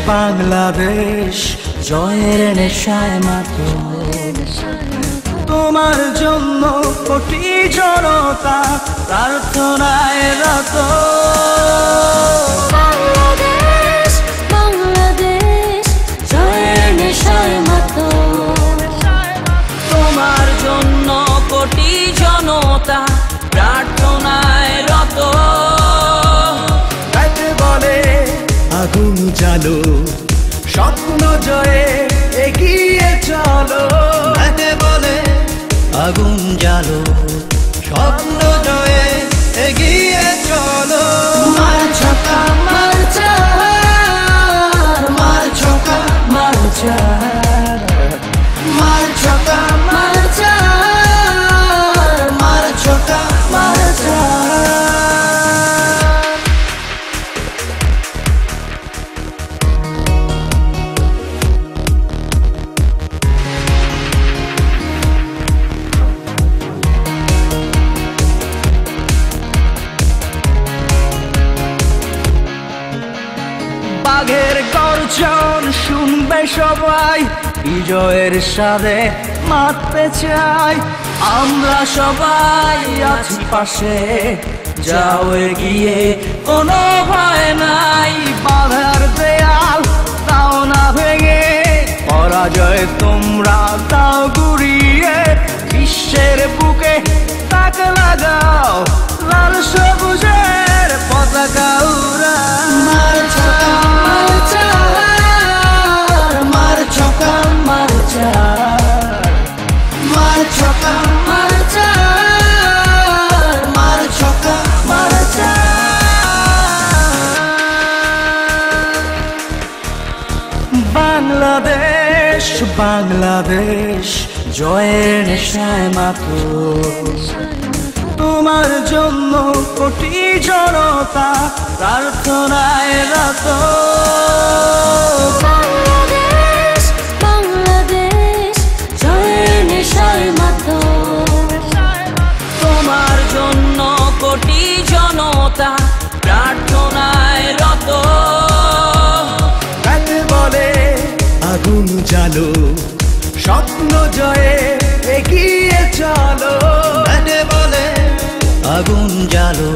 বাংলাদেশ জয়ের নেশায় মাতোয়ারা। তোমার জন্য কোটি জনতা প্রার্থনায় রত। বাংলাদেশ বাংলাদেশ জয়ের নেশায় মাতোয়ারা। তোমার জন্য কোটি জনতা প্রার্থনায় রত। গাইতে বলে আগুন জ্বালো, স্বপ্ন জয়ে এগিয়ে চলো। গাইতে বলে আগুন জ্বালো, স্বপ্ন জয়ে এগিয়ে চলো। মার ছক্কা মার চার, মার ছক্কা মার চার, মার ছক্কা মার চার, মার ছক্কা মার চার। বাঘের গর্জন শুনবে সবাই, বিজয়ের সাথে মারতে চাই। আমরা সবাই আছি পাশে, যাও এগিয়ে কোনো ভয় নাই। বাধার দেয়াল তাও না ভেঙে, পরাজয় তোমরা তাও গুড়িয়ে। বিশ্বের বুকে তাক লাগাও, লাল সবুজের পতাকা উড়াও। মার ছক্কা মার চার, মার ছক্কা মার চার, মার ছক্কা মার চার, মার ছক্কা মার চার। বাংলাদেশ বাংলাদেশ জয়ের নেশায় মাতোয়ারা। তোমার জন্য কোটি জনতা প্রার্থনায় রত। বাংলাদেশ বাংলাদেশ জয়ের নেশায় মাতোয়ারা। তোমার জন্য কোটি জনতা প্রার্থনায় রত। গাইতে বলে আগুন জ্বালো, স্বপ্ন জয়ে এগিয়ে চলো। গাইতে বলে আগুন জ্বালো,